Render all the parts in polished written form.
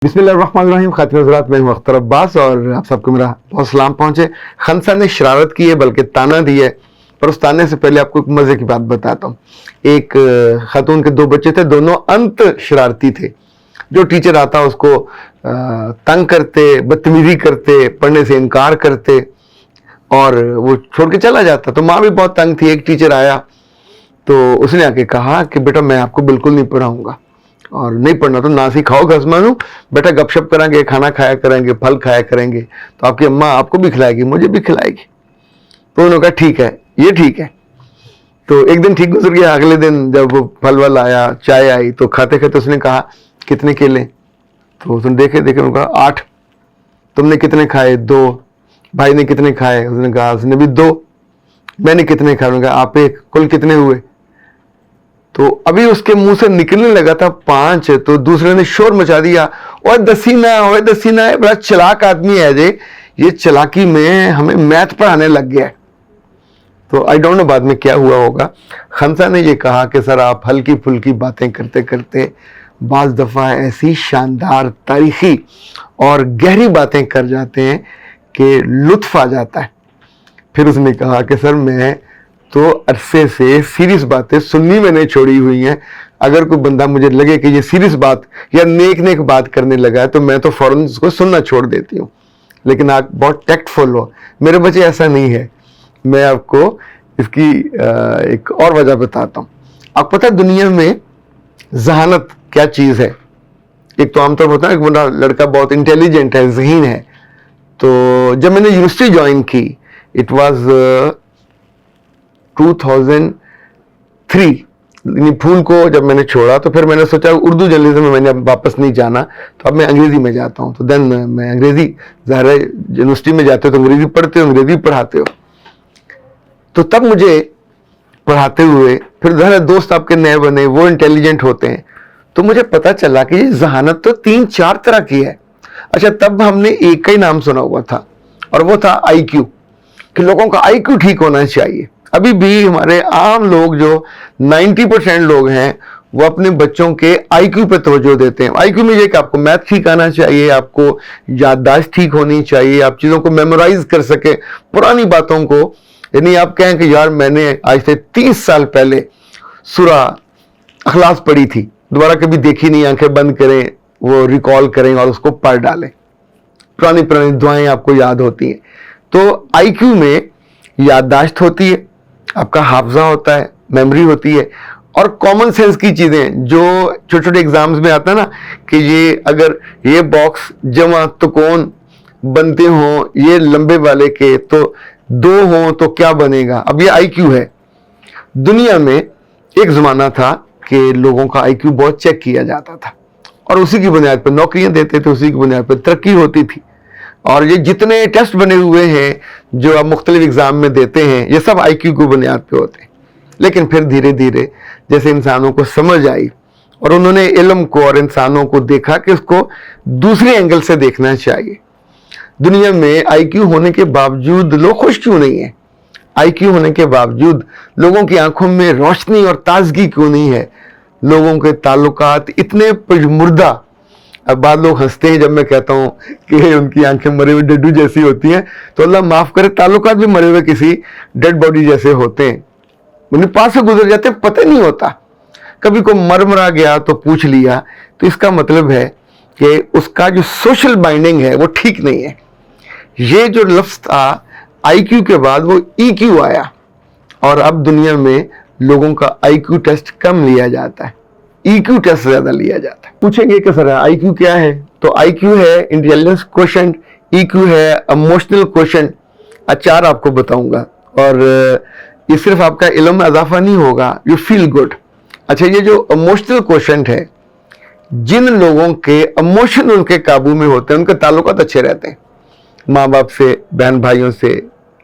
बिस्मिल्लाहिर्रहमानिर्रहीम। खातिन हज़रात, मैं हूं अख्तर अब्बास और आप सबको मेरा बहुत सलाम पहुंचे। खंसा ने शरारत की है, बल्कि ताना दी है, पर उस ताने से पहले आपको एक मज़े की बात बताता हूँ। एक खातून के दो बच्चे थे, दोनों अंत शरारती थे। जो टीचर आता उसको तंग करते, बदतमीजी करते, पढ़ने से इनकार करते और वो छोड़ के चला जाता। तो माँ भी बहुत तंग थी। एक टीचर आया तो उसने आके कहा कि बेटा मैं आपको बिल्कुल नहीं पढ़ाऊंगा, और नहीं पढ़ना तो ना सिखाओ घसमानू, बेटा गपशप करेंगे, खाना खाया करेंगे, फल खाया करेंगे, तो आपकी अम्मा आपको भी खिलाएगी, मुझे भी खिलाएगी। तो उन्होंने कहा ठीक है, ये ठीक है। तो एक दिन ठीक गुजर गया। अगले दिन जब वो फल वल आया, चाय आई, तो खाते खाते उसने कहा कितने केले? तो उसने देखे उन्होंने कहा 8। तुमने कितने खाए? 2। भाई ने कितने खाए? उसने कहा उसने भी 2। मैंने कितने खाए? उन्होंने कहा आप 1। कुल कितने हुए? तो अभी उसके मुंह से निकलने लगा था 5, तो दूसरे ने शोर मचा दिया, ओए दसीना है, बड़ा चालाक आदमी है ये चालाकी में हमें मैथ पढ़ाने लग गया है। तो आई डोंट नो बाद में क्या हुआ होगा। खंसा ने ये कहा कि सर आप हल्की फुल्की बातें करते करते बाज़ दफ़ा ऐसी शानदार, तारीखी और गहरी बातें कर जाते हैं कि लुत्फ आ जाता है। फिर उसने कहा कि सर मैं तो अरसे से सीरियस बातें सुननी मैंने छोड़ी हुई हैं। अगर कोई बंदा मुझे लगे कि ये सीरियस बात या नेक बात करने लगा है तो मैं तो फौरन उसको सुनना छोड़ देती हूँ। लेकिन आप बहुत टैक्टफुल हो। मेरे बच्चे ऐसा नहीं है। मैं आपको इसकी एक और वजह बताता हूँ। आपको पता है दुनिया में जहानत क्या चीज़ है? एक तो आमतौर पर होता है कि बंदा लड़का बहुत इंटेलिजेंट है, ज़हीन है। तो जब मैंने यूनिवर्सिटी ज्वाइन की, इट वाज 2003, फूल को जब मैंने छोड़ा तो फिर मैंने सोचा उर्दू जर्नलिज्म में मैंने अब वापस नहीं जाना, तो अब मैं अंग्रेजी में जाता हूँ। तो देन मैं अंग्रेजी, ज़ाहिर है यूनिवर्सिटी में जाते हो तो अंग्रेजी पढ़ते हो, अंग्रेजी पढ़ाते हो। तो तब मुझे पढ़ाते हुए फिर ज़ाहिर है दोस्त आपके नए बने, वो इंटेलिजेंट होते हैं, तो मुझे पता चला कि ये जहानत तो 3-4 तरह की है। अच्छा, तब हमने एक का ही नाम सुना हुआ था और वो था IQ, कि लोगों का IQ ठीक होना चाहिए। अभी भी हमारे आम लोग जो 90% लोग हैं वो अपने बच्चों के IQ पे तवज्जो देते हैं। IQ में ये कि आपको मैथ ठीक आना चाहिए, आपको याददाश्त ठीक होनी चाहिए, आप चीज़ों को मेमोराइज कर सके, पुरानी बातों को। यानी आप कहें कि यार मैंने आज से 30 साल पहले सूरा अखलास पढ़ी थी, दोबारा कभी देखी नहीं, आंखें बंद करें, वो रिकॉल करें और उसको पढ़ डालें। पुरानी पुरानी दुआएं आपको याद होती हैं। तो IQ में याददाश्त होती है, आपका हाफजा होता है, मेमोरी होती है, और कॉमन सेंस की चीज़ें जो छोटे छोटे एग्जाम्स में आता है ना, कि ये अगर ये बॉक्स जमा तो कौन बनते हों ये लंबे वाले के, तो 2 हों तो क्या बनेगा। अब ये IQ है। दुनिया में एक ज़माना था कि लोगों का IQ बहुत चेक किया जाता था और उसी की बुनियाद पर नौकरियां देते थे, उसी की बुनियाद पर तरक्की होती थी। और ये जितने टेस्ट बने हुए हैं जो आप मुख्तलिफ एग्ज़ाम में देते हैं, ये सब IQ की बुनियाद पे होते हैं। लेकिन फिर धीरे धीरे जैसे इंसानों को समझ आई और उन्होंने इल्म को और इंसानों को देखा कि उसको दूसरे एंगल से देखना चाहिए। दुनिया में IQ होने के बावजूद लोग खुश क्यों नहीं है? IQ होने के बावजूद लोगों की आंखों में रोशनी और ताजगी क्यों नहीं है? लोगों के ताल्लुकात इतने पजमुर्दा। अब बाद लोग हंसते हैं जब मैं कहता हूँ कि उनकी आंखें मरे हुए डड्डू जैसी होती हैं, तो अल्लाह माफ़ करे, ताल्लुकात भी मरे हुए किसी डेड बॉडी जैसे होते हैं। उन्हें पास से गुजर जाते, पता नहीं होता। कभी को मरा गया तो पूछ लिया, तो इसका मतलब है कि उसका जो सोशल बाइंडिंग है वो ठीक नहीं है। ये जो लफ्ज़ था IQ के बाद वो EQ आया, और अब दुनिया में लोगों का IQ टेस्ट कम लिया जाता है, EQ टेस्ट ज़्यादा लिया जाता है। पूछेंगे कि सर IQ क्या है? तो IQ है इंटेलिजेंस क्वोशेंट, EQ है इमोशनल क्वोशेंट। 4 आपको बताऊंगा, और ये सिर्फ आपका इल्म में इजाफा नहीं होगा, यू फील गुड। अच्छा, ये जो इमोशनल क्वोशेंट है, जिन लोगों के इमोशन उनके काबू में होते हैं उनके ताल्लुकात अच्छे रहते हैं, माँ बाप से, बहन भाइयों से,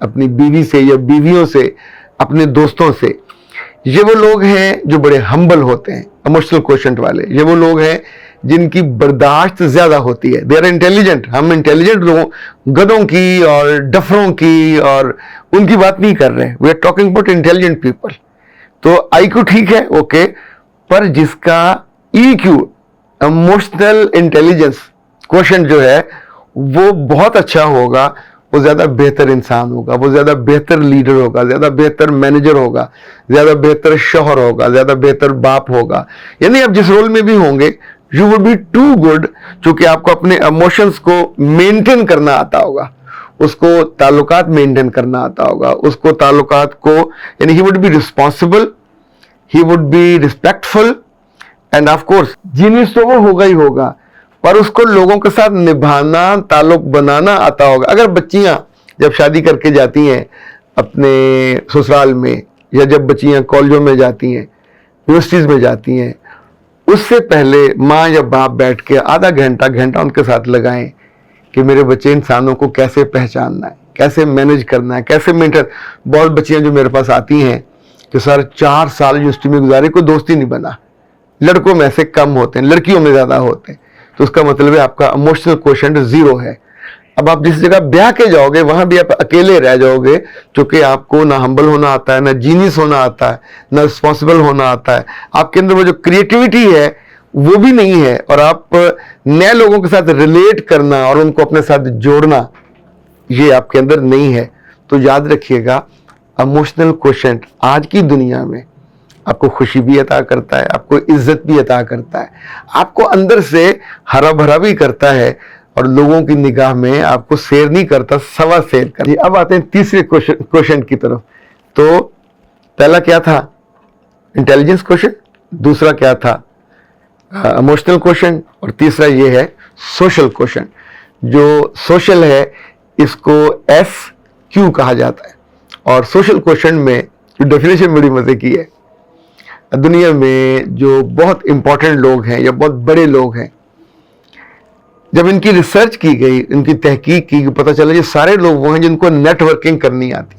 अपनी बीवी से या बीवियों से, अपने दोस्तों से। ये वो लोग हैं जो बड़े हम्बल होते हैं, इमोशनल क्वोशेंट वाले। ये वो लोग हैं जिनकी बर्दाश्त ज़्यादा होती है, दे आर इंटेलिजेंट। हम इंटेलिजेंट लोगों, गधों की और डफरों की और उनकी बात नहीं कर रहे हैं, we are talking about intelligent people. तो IQ ठीक है, ओके, पर जिसका EQ इमोशनल इंटेलिजेंस क्वेश्चन जो है वो बहुत अच्छा होगा, वो ज़्यादा बेहतर इंसान होगा, वो ज़्यादा बेहतर लीडर होगा, ज़्यादा बेहतर मैनेजर होगा, ज़्यादा बेहतर शौहर होगा, ज़्यादा बेहतर बाप होगा। यानी आप जिस रोल में भी होंगे, you would be too good, क्योंकि आपको अपने इमोशंस को मेंटेन करना आता होगा, उसको ताल्लुकात मेंटेन करना आता होगा, उसको ताल्लुकात को, यानी he would be responsible, he would be respectful, end of course genius तो वो होगा ही होगा, पर उसको लोगों के साथ निभाना, ताल्लुक बनाना आता होगा। अगर बच्चियां जब शादी करके जाती हैं अपने ससुराल में, या जब बच्चियां कॉलेजों में जाती हैं, यूनिवर्सिटीज़ में जाती हैं, उससे पहले माँ या बाप बैठ के आधा घंटा उनके साथ लगाएं कि मेरे बच्चे इंसानों को कैसे पहचानना है, कैसे मैनेज करना है, कैसे मेंटेन। बहुत बच्चियां जो मेरे पास आती हैं कि सर 4 साल यूनिवर्सिटी में गुजारे, कोई दोस्त ही नहीं बना। लड़कों में ऐसे कम होते हैं, लड़कियों में ज़्यादा होते हैं। तो उसका मतलब है आपका इमोशनल क्वोशेंट 0 है। अब आप जिस जगह ब्याह के जाओगे वहां भी आप अकेले रह जाओगे, क्योंकि आपको ना हम्बल होना आता है, ना जीनियस होना आता है, ना रिस्पॉन्सिबल होना आता है। आपके अंदर वो जो क्रिएटिविटी है वो भी नहीं है, और आप नए लोगों के साथ रिलेट करना और उनको अपने साथ जोड़ना, ये आपके अंदर नहीं है। तो याद रखिएगा, इमोशनल क्वोशेंट आज की दुनिया में आपको खुशी भी अता करता है, आपको इज्जत भी अता करता है, आपको अंदर से हरा भरा भी करता है, और लोगों की निगाह में आपको शेर नहीं करता, सवा शेर करता। अब आते हैं तीसरे क्वेश्चन की तरफ। तो पहला क्या था? इंटेलिजेंस क्वेश्चन, दूसरा क्या था? इमोशनल क्वेश्चन, और तीसरा ये है सोशल क्वेश्चन। जो सोशल है इसको SQ कहा जाता है, और सोशल क्वेश्चन में जो डेफिनेशन बड़ी मजे की है, दुनिया में जो बहुत इंपॉर्टेंट लोग हैं या बहुत बड़े लोग हैं, जब इनकी रिसर्च की गई, इनकी तहकीक की, पता चला ये सारे लोग वो हैं जिनको नेटवर्किंग करनी आती,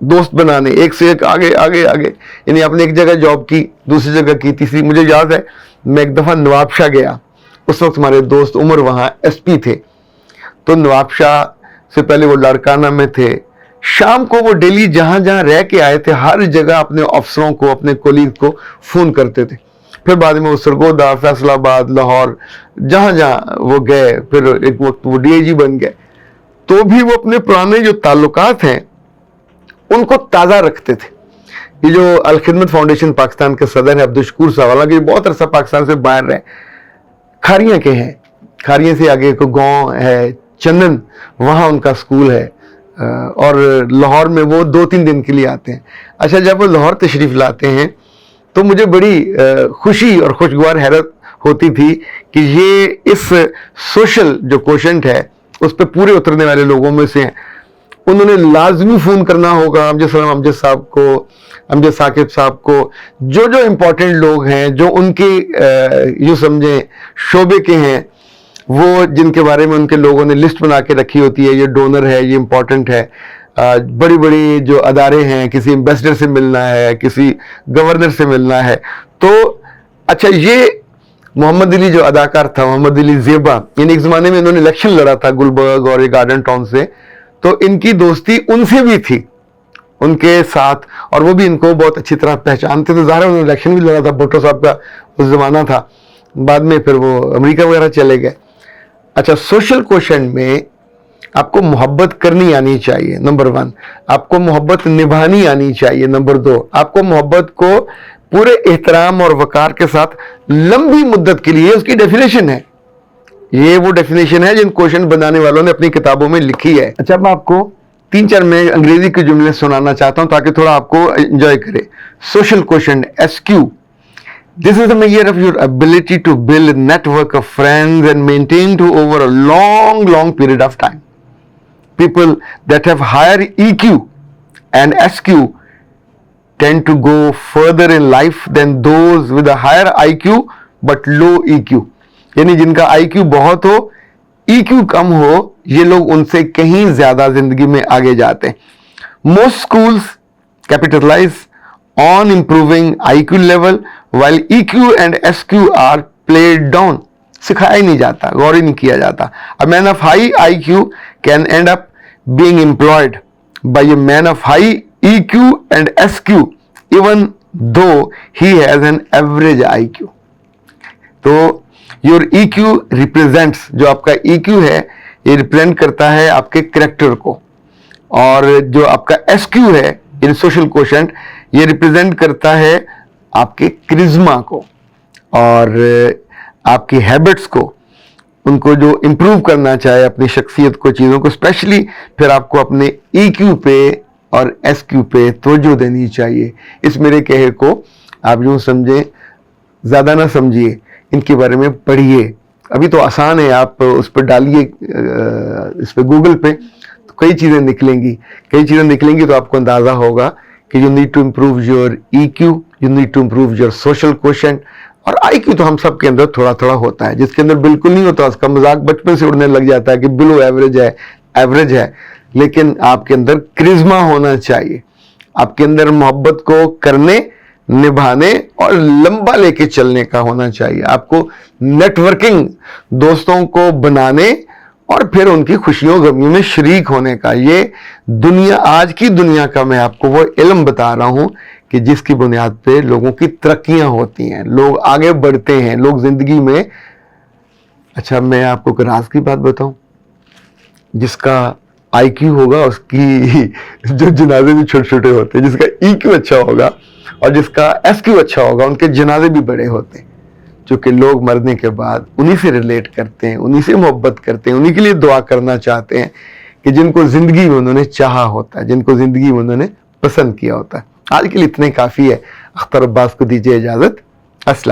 दोस्त बनाने, एक से एक आगे आगे आगे। यानी आपने एक जगह जॉब की, दूसरी जगह की, तीसरी। मुझे याद है मैं एक दफ़ा नवाबशाह गया, उस वक्त हमारे दोस्त उमर वहाँ SP थे। तो नवाबशाह से पहले वो लाड़काना में थे। शाम को वो डेली जहां जहां रह के आए थे, हर जगह अपने अफसरों को, अपने कोलीग को फोन करते थे। फिर बाद में वो सरगोदा, फैसलाबाद, लाहौर, जहां जहां वो गए, फिर एक वक्त वो DIG बन गए। तो भी वो अपने पुराने जो ताल्लुकात हैं उनको ताज़ा रखते थे। ये जो अल खिदमत फाउंडेशन पाकिस्तान के सदर हैं अब्दुल शकूर साहब, हालांकि बहुत अरसा पाकिस्तान से बाहर रहे, खारियां के हैं, खारियां से आगे एक गाँव है चंदन, वहाँ उनका स्कूल है, और लाहौर में वो 2-3 दिन के लिए आते हैं। अच्छा, जब वो लाहौर तशरीफ़ लाते हैं तो मुझे बड़ी खुशी और खुशगवार हैरत होती थी कि ये इस सोशल जो क्वोशेंट है उस पर पूरे उतरने वाले लोगों में से हैं। उन्होंने लाजमी फ़ोन करना होगा अमजद साहब को, अमजद साकिब साहब को, जो जो इम्पोर्टेंट लोग हैं, जो उनके यूँ समझें शोबे के हैं, वो जिनके बारे में उनके लोगों ने लिस्ट बना के रखी होती है, ये डोनर है, ये इम्पोर्टेंट है। बड़ी बड़ी जो अदारे हैं, किसी एम्बेसडर से मिलना है, किसी गवर्नर से मिलना है। तो अच्छा, ये मोहम्मद अली जो अदाकार था, मोहम्मद अली ज़ेबा, यानी एक ज़माने में इन्होंने इलेक्शन लड़ा था गुलबर्ग और ये गार्डन टाउन से, तो इनकी दोस्ती उनसे भी थी, उनके साथ, और वो भी इनको बहुत अच्छी तरह पहचानते थे। ज़ाहिर उन्होंने इलेक्शन भी लड़ा था, भुट्टो साहब का उस ज़माना था, बाद में फिर वो अमेरिका वगैरह चले गए। अच्छा, सोशल क्वोशेंट में आपको मोहब्बत करनी आनी चाहिए, नंबर 1। आपको मोहब्बत निभानी आनी चाहिए, नंबर 2। आपको मोहब्बत को पूरे एहतराम और वकार के साथ लंबी मुद्दत के लिए, उसकी डेफिनेशन है, ये वो डेफिनेशन है जिन क्वेश्चन बनाने वालों ने अपनी किताबों में लिखी है। अच्छा, मैं आपको 3-4 में अंग्रेजी के जुमले सुनाना चाहता हूं ताकि थोड़ा आपको एंजॉय करे। Social quotient SQ, this is the measure of your ability to build a network of friends and maintain to over a long period of time. People that have higher EQ and SQ tend to go further in life than those with a higher IQ but low EQ. यानी जिनका IQ बहुत हो, EQ कम हो, ये लोग उनसे कहीं ज्यादा जिंदगी में आगे जाते हैं। Most schools capitalize on improving IQ level while EQ and SQ are played down. सिखाया ही नहीं जाता, गौर ही नहीं किया जाता। A man of high IQ can end up being employed by a man of high EQ and SQ even though he has an average IQ. तो your EQ represents, जो आपका EQ है ये रिप्रेजेंट करता है आपके करेक्टर को, और जो आपका SQ है इन सोशल कोशेंट, ये रिप्रेजेंट करता है आपके क्रिज्मा को और आपकी हैबिट्स को, उनको जो इम्प्रूव करना चाहे अपनी शख्सियत को, चीज़ों को, स्पेशली फिर आपको अपने EQ पे और SQ पे तवज्जो देनी चाहिए। इस मेरे कहे को आप यूँ समझें, ज़्यादा ना समझिए, इनके बारे में पढ़िए। अभी तो आसान है, आप उस पर डालिए, इस पर गूगल पे, तो कई चीज़ें निकलेंगी तो आपको अंदाज़ा होगा कि you need to improve your EQ, you need to improve your social quotient. और IQ तो हम सब के अंदर थोड़ा थोड़ा होता है, जिसके अंदर बिल्कुल नहीं होता उसका मजाक बचपन से उड़ने लग जाता है कि बिलो एवरेज है, लेकिन आपके अंदर क्रिज्मा होना चाहिए, आपके अंदर मोहब्बत को करने, निभाने और लंबा लेके चलने का होना चाहिए। आपको नेटवर्किंग, दोस्तों को बनाने और फिर उनकी खुशियों गमियों में शरीक होने का, ये दुनिया, आज की दुनिया का मैं आपको वो इल्म बता रहा हूं कि जिसकी बुनियाद पे लोगों की तरक्कियां होती हैं, लोग आगे बढ़ते हैं, लोग जिंदगी में। अच्छा, मैं आपको एक राज की बात बताऊं, जिसका IQ होगा उसकी जो जनाजे भी छोटे छोटे होते हैं, जिसका EQ अच्छा होगा और जिसका SQ अच्छा होगा, उनके जनाजे भी बड़े होते हैं, क्योंकि लोग मरने के बाद उन्हीं से रिलेट करते हैं, उन्हीं से मोहब्बत करते हैं, उन्हीं के लिए दुआ करना चाहते हैं कि जिनको जिंदगी में उन्होंने चाहा होता है, जिनको जिंदगी में उन्होंने पसंद किया होता है। आज के लिए इतने काफ़ी है। अख्तर अब्बास को दीजिए इजाज़त। अस्सलाम।